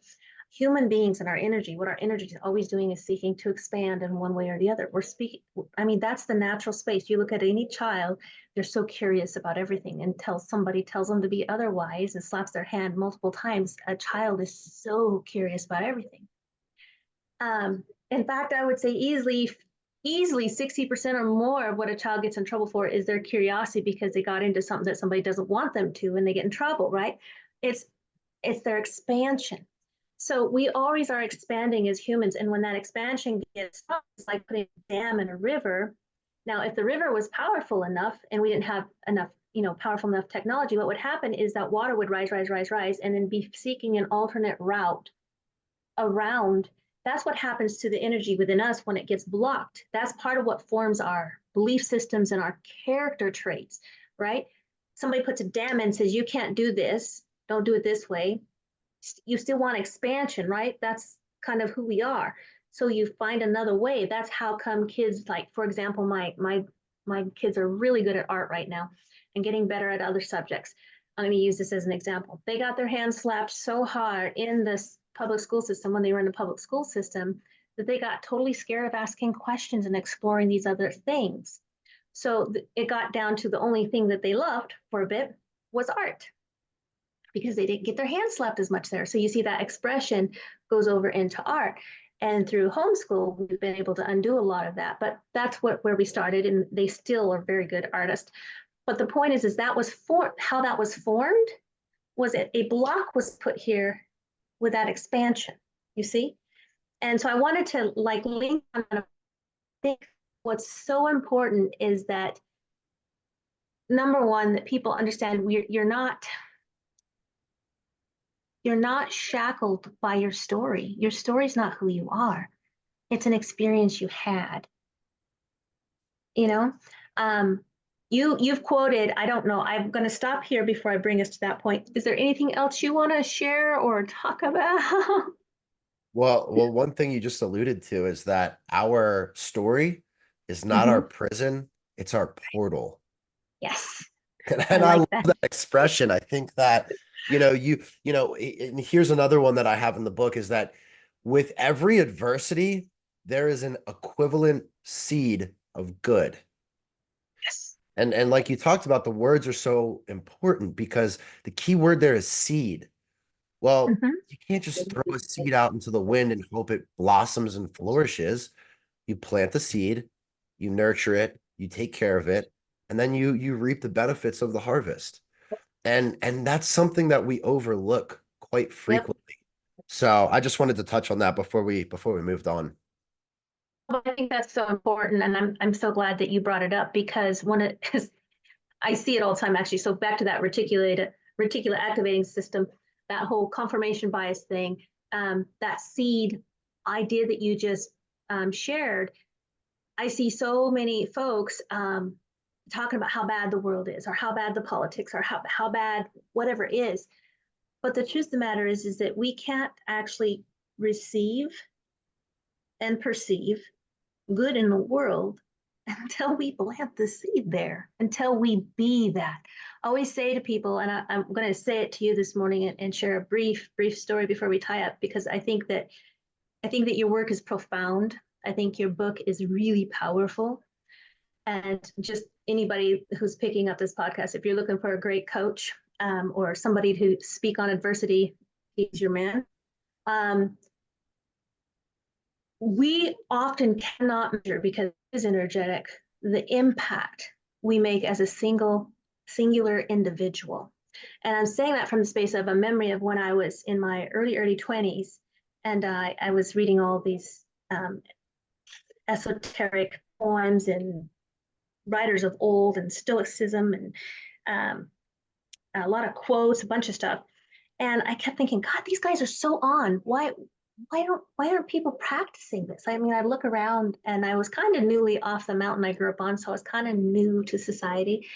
Human beings and our energy, what our energy is always doing is seeking to expand in one way or the other. We're speaking, I mean, that's the natural space. You look at any child, they're so curious about everything until somebody tells them to be otherwise and slaps their hand multiple times. A child is so curious about everything. In fact, I would say easily 60% or more of what a child gets in trouble for is their curiosity because they got into something that somebody doesn't want them to and they get in trouble, right? It's it's their expansion. So we always are expanding as humans. And when that expansion gets up, it's like putting a dam in a river. Now, if the river was powerful enough and we didn't have enough, powerful enough technology, what would happen is that water would rise, and then be seeking an alternate route around. That's what happens to the energy within us when it gets blocked. That's part of what forms our belief systems and our character traits, right? Somebody puts a dam in and says, you can't do this, don't do it this way. You still want expansion, right? That's kind of who we are. So you find another way. That's how come kids, like, for example, my kids are really good at art right now and getting better at other subjects. I'm going to use this as an example. They got their hands slapped so hard in this public school system when they were in the public school system that they got totally scared of asking questions and exploring these other things. So it got down to the only thing that they loved for a bit was art because they didn't get their hands slapped as much there. So you see that expression goes over into art. And through homeschool, we've been able to undo a lot of that. But that's where we started, and they still are very good artists. But the point is that was how that was formed was a block was put here with that expansion, you see? And so I wanted to like link on. I think what's so important is that number one, that people understand you're not shackled by your story. Your story's not who you are. It's an experience you had. You know, um, you've quoted. I don't know. I'm going to stop here before I bring us to that point. Is there anything else you want to share or talk about? Well, one thing you just alluded to is that our story is not our Mhm. prison, it's our portal. Yes, I And I like love that. that expression. I think that, and here's another one that I have in the book is that with every adversity, there is an equivalent seed of good. Yes. And like you talked about, the words are so important because the key word there is seed. Well, Mhm. you can't just throw a seed out into the wind and hope it blossoms and flourishes. You plant the seed, you nurture it, you take care of it, and then you reap the benefits of the harvest. And that's something that we overlook quite Yep. frequently. So I just wanted to touch on that before we moved on. Well, I think that's so important, and I'm so glad that you brought it up because I see it all the time actually. So back to that reticular activating system, that whole confirmation bias thing, that seed idea that you just shared. I see so many folks talking about how bad the world is, or how bad the politics, or how bad whatever is. But the truth of the matter is that we can't actually receive and perceive good in the world until we plant the seed there, until we be that. I always say to people, and I'm going to say it to you this morning and share a brief story before we tie up, because I think that your work is profound. I think your book is really powerful. And just anybody who's picking up this podcast, if you're looking for a great coach or somebody to speak on adversity, he's your man. Um, we often cannot measure because it is energetic the impact we make as a singular individual. And I'm saying that from the space of a memory of when I was in my early 20s, and I was reading all these esoteric poems and writers of old and stoicism and um, a lot of quotes, a bunch of stuff. And I kept thinking, God, these guys are so on. Why? why aren't people practicing this? I mean, I look around and I was kind of newly off the mountain I grew up on, so I was kind of new to society.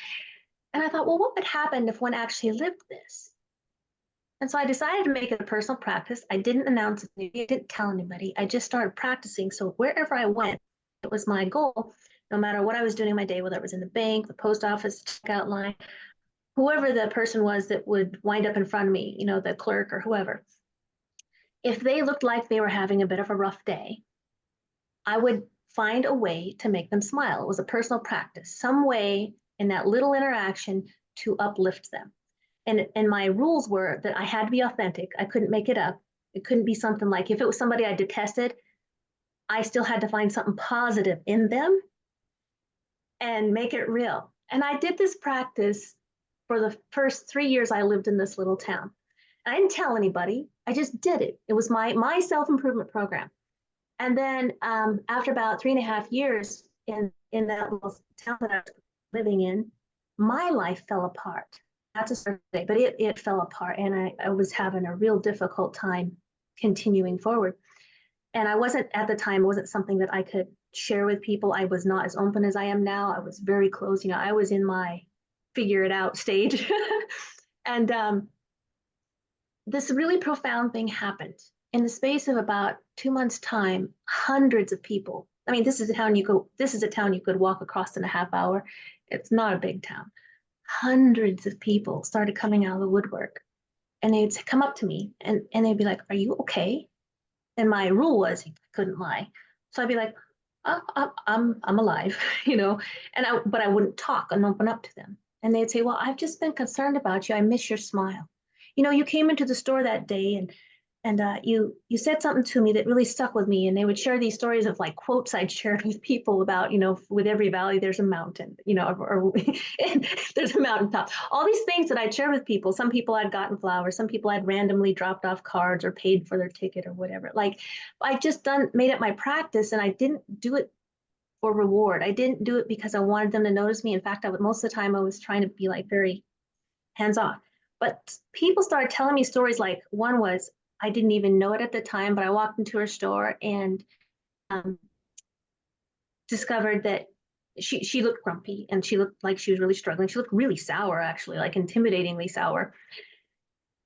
And I thought, well, what would happen if one actually lived this? And so I decided to make it a personal practice. I didn't announce it, I didn't tell anybody. I just started practicing. So wherever I went, it was my goal, no matter what I was doing in my day, whether it was in the bank, the post office, checkout line, whoever the person was that would wind up in front of me, the clerk or whoever. If they looked like they were having a bit of a rough day, I would find a way to make them smile. It was a personal practice, some way in that little interaction to uplift them. And my rules were that I had to be authentic. I couldn't make it up. It couldn't be something like, if it was somebody I detested, I still had to find something positive in them and make it real. And I did this practice for the first 3 years I lived in this little town. I didn't tell anybody. I just did it. It was my self-improvement program. And then after about 3.5 years in that little town that I was living in, my life fell apart. Not to say, but it fell apart, and I was having a real difficult time continuing forward. And I wasn't at the time, it wasn't something that I could share with people. I was not as open as I am now. I was very closed. I was in my figure it out stage. And this really profound thing happened. In the space of about 2 months' time, hundreds of people. I mean, this is a town you could walk across in a half hour. It's not a big town. Hundreds of people started coming out of the woodwork. And they'd come up to me and they'd be like, "Are you okay?" And my rule was I couldn't lie. So I'd be like, "Oh, I'm alive," but I wouldn't talk and open up to them. And they'd say, "Well, I've just been concerned about you. I miss your smile. You came into the store that day and you said something to me that really stuck with me." And they would share these stories of like quotes I'd shared with people about, with every valley there's a mountain, or there's a mountaintop. All these things that I'd share with people. Some people I'd gotten flowers, some people I'd randomly dropped off cards or paid for their ticket or whatever. Like I just made it my practice, and I didn't do it for reward. I didn't do it because I wanted them to notice me. In fact, most of the time I was trying to be like very hands off. But people started telling me stories like one was, I didn't even know it at the time, but I walked into her store and um, discovered that she looked grumpy and she looked like she was really struggling. She looked really sour, actually, like intimidatingly sour.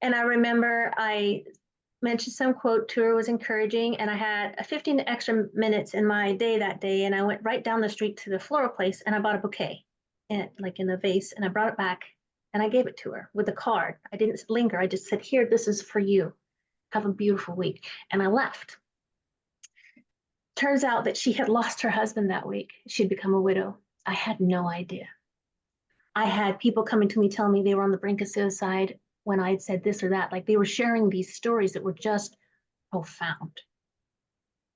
And I remember I mentioned some quote to her was encouraging, and I had a 15 extra minutes in my day that day, and I went right down the street to the floral place and I bought a bouquet, and like in the vase, and I brought it back and I gave it to her with a card. I didn't linger. I just said, "Here, this is for you. Have a beautiful week." And I left. Turns out that she had lost her husband that week. She'd become a widow. I had no idea. I had people coming to me telling me they were on the brink of suicide when I had said this or that. Like they were sharing these stories that were just profound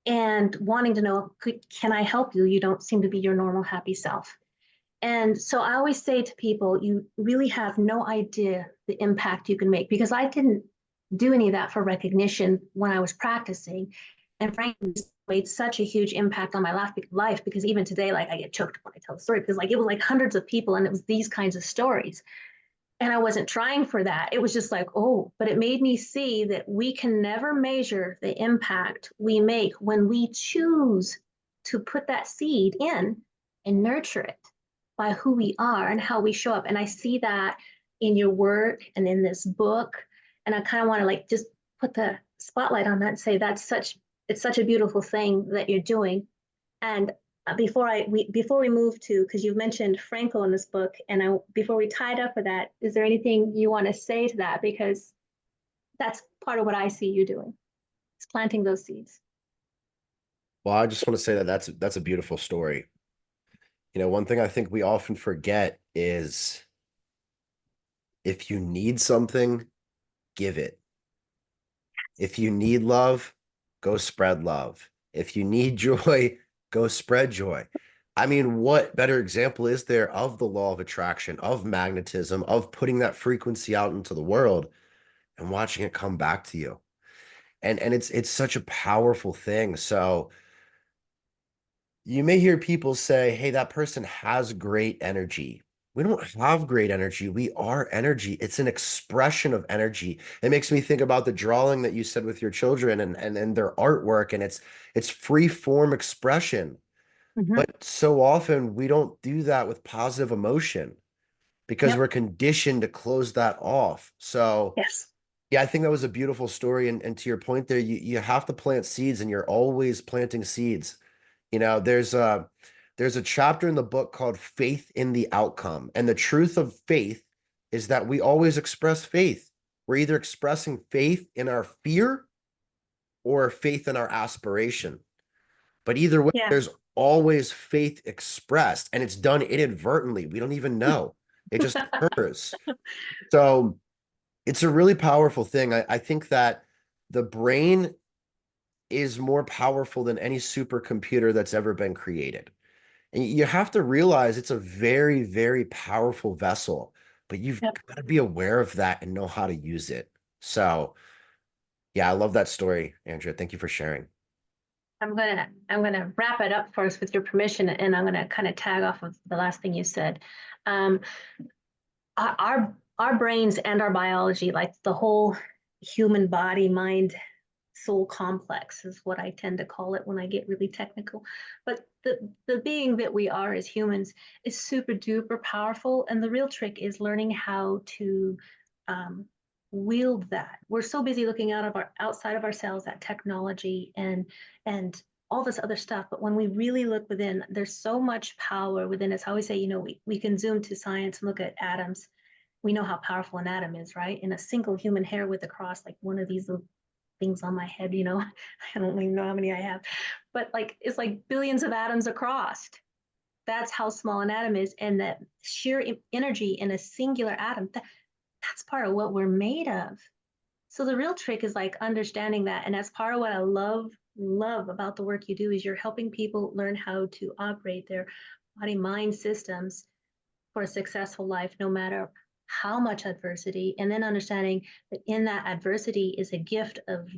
and wanting to know, can I help you? You don't seem to be your normal happy self. And so I always say to people, you really have no idea the impact you can make, because I didn't do any of that for recognition when I was practicing. And frankly, it's made such a huge impact on my life because even today, like I get choked when I tell the story because like it was like hundreds of people and it was these kinds of stories. And I wasn't trying for that. It was just like, oh, but it made me see that we can never measure the impact we make when we choose to put that seed in and nurture it by who we are and how we show up. And I see that in your work and in this book. And I kind of want to like just put the spotlight on that and say it's such a beautiful thing that you're doing. And before we move to, because you've mentioned Franco in this book, and before we tie it up with that, is there anything you want to say to that? Because that's part of what I see you doing. It's planting those seeds. Well, I just want to say that that's a beautiful story. One thing I think we often forget is if you need something, give it. If you need love, go spread love. If you need joy, go spread joy. I mean, what better example is there of the law of attraction, of magnetism, of putting that frequency out into the world and watching it come back to you? And it's such a powerful thing. So you may hear people say, "Hey, that person has great energy." we don't have great energy. We are energy. It's an expression of energy. It makes me think about the drawing that you said with your children and their artwork, and it's free form expression. Mhm. But so often we don't do that with positive emotion because Yep. we're conditioned to close that off. So Yes. yeah, I think that was a beautiful story. And to your point there, you have to plant seeds and you're always planting seeds. You know, there's a chapter in the book called Faith in the Outcome. And the truth of faith is that we always express faith. We're either expressing faith in our fear or faith in our aspiration. But either way, Yeah. there's always faith expressed, and it's done inadvertently. We don't even know. It just occurs. So it's a really powerful thing. I think that the brain is more powerful than any supercomputer that's ever been created. And you have to realize it's a very, very powerful vessel, but you've Yep. got to be aware of that and know how to use it. So, yeah, I love that story, Andrea. Thank you for sharing. I'm gonna wrap it up first with your permission, and I'm gonna kind of tag off of the last thing you said. Um, our brains and our biology, like the whole human body, mind, soul complex is what I tend to call it when I get really technical. But the being that we are as humans is super duper powerful, and the real trick is learning how to um, wield that. We're so busy looking out of our outside of ourselves at technology and all this other stuff, but when we really look within, there's so much power within us. I always say, we can zoom to science and look at atoms. We know how powerful an atom is, right? In a single human hair width across, like one of these little things on my head, I don't even know how many I have, but like it's like billions of atoms across. That's how small an atom is. And that sheer energy in a singular atom, that's part of what we're made of. So the real trick is like understanding that. And that's part of what I love about the work you do is you're helping people learn how to operate their body mind systems for a successful life, no matter how much adversity, and then understanding that in that adversity is a gift of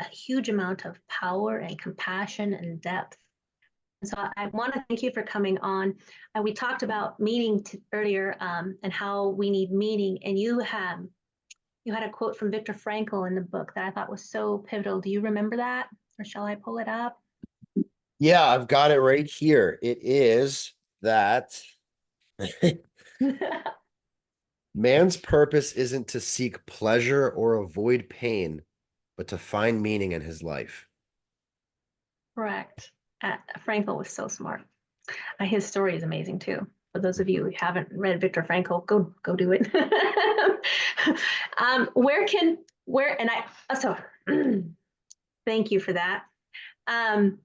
a huge amount of power and compassion and depth. And so I want to thank you for coming on. And we talked about meaning earlier, and how we need meaning. And you had a quote from Viktor Frankl in the book that I thought was so pivotal. Do you remember that, or shall I pull it up? Yeah, I've got it right here. It is that man's purpose isn't to seek pleasure or avoid pain, but to find meaning in his life. Correct. Frankl was so smart. His story is amazing too. For those of you who haven't read Viktor Frankl, go do it. Where can where and I so thank you for that. Um,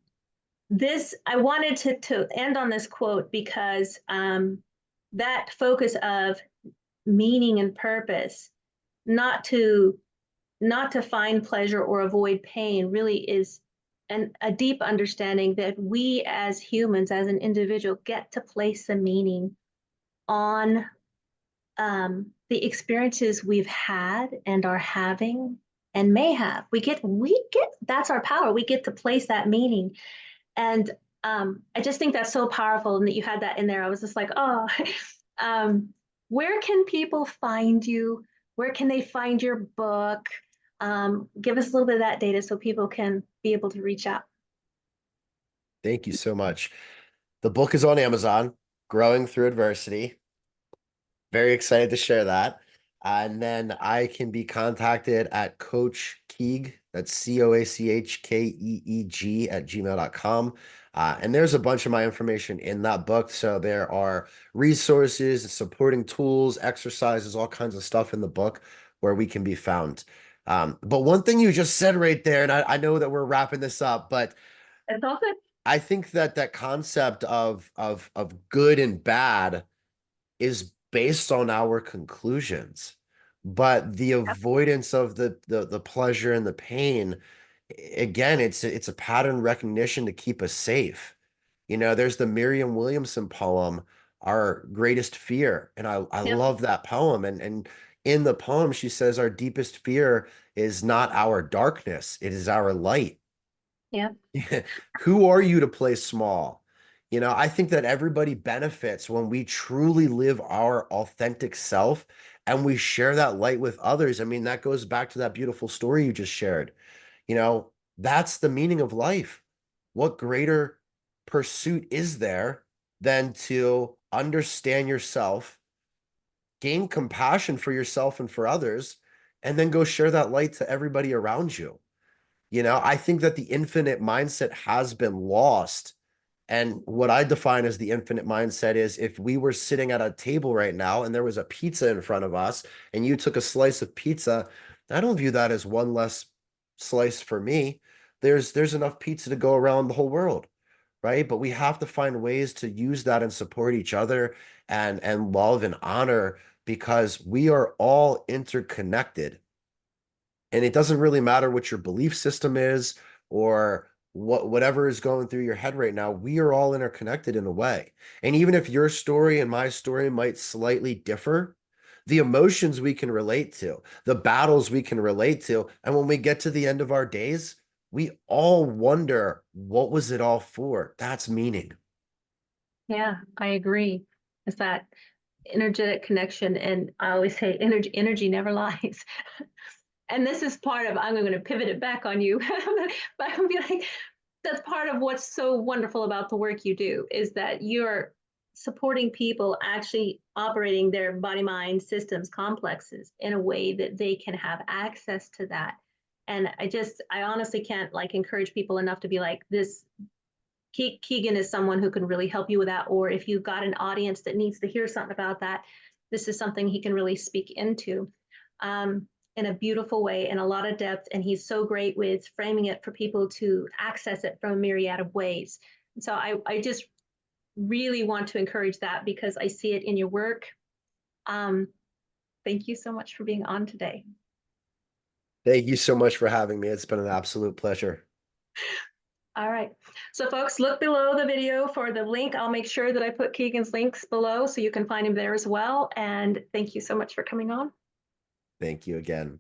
this I wanted to end on this quote because that focus of meaning and purpose, not to not to find pleasure or avoid pain, really is a deep understanding that we as humans, as an individual, get to place a meaning on the experiences we've had and are having and may have. We get that's our power. We get to place that meaning, and I just think that's so powerful, and that you had that in there. I was just like, oh, um, where can people find you? Where can they find your book? Give us a little bit of that data so people can be able to reach out. Thank you so much. The book is on Amazon, Growing Through Adversity. Very excited to share that. And then I can be contacted at Coach Keeg, that's COACHKEEG at gmail.com. And there's a bunch of my information in that book. So there are resources, supporting tools, exercises, all kinds of stuff in the book where we can be found. But one thing you just said right there, and I know that we're wrapping this up, but It's all good. I think that that concept of good and bad is based on our conclusions. But the Yep. avoidance of the pleasure and the pain, again, it's a pattern recognition to keep us safe. You know, there's the Miriam Williamson poem, Our Greatest Fear. And I Yep. love that poem. And in the poem, she says our deepest fear is not our darkness, it is our light. Yep. Who are you to play small? I think that everybody benefits when we truly live our authentic self and we share that light with others. I mean, that goes back to that beautiful story you just shared. That's the meaning of life. What greater pursuit is there than to understand yourself, gain compassion for yourself and for others, and then go share that light to everybody around you? I think that the infinite mindset has been lost. And what I define as the infinite mindset is if we were sitting at a table right now and there was a pizza in front of us and you took a slice of pizza, I don't view that as one less slice for me. There's enough pizza to go around the whole world, right? But we have to find ways to use that and support each other and love and honor because we are all interconnected. And it doesn't really matter what your belief system is or whatever is going through your head right now. We are all interconnected in a way. And even if your story and my story might slightly differ, the emotions we can relate to, the battles we can relate to, and when we get to the end of our days, we all wonder, what was it all for? That's meaning. Yeah, I agree. It's that energetic connection. And I always say energy never lies. And this is part of, I'm going to pivot it back on you, but I'm be like, that's part of what's so wonderful about the work you do is that you're supporting people actually operating their body mind systems complexes in a way that they can have access to that. And I honestly can't like encourage people enough to be like this. Keegan is someone who can really help you with that, or if you've got an audience that needs to hear something about that, this is something he can really speak into in a beautiful way, in a lot of depth. And he's so great with framing it for people to access it from a myriad of ways. And so I just really want to encourage that because I see it in your work. Um, Thank you so much for being on today. Thank you so much for having me. It's been an absolute pleasure. All right. So folks, look below the video for the link. I'll make sure that I put Keegan's links below so you can find him there as well. And thank you so much for coming on. Thank you again.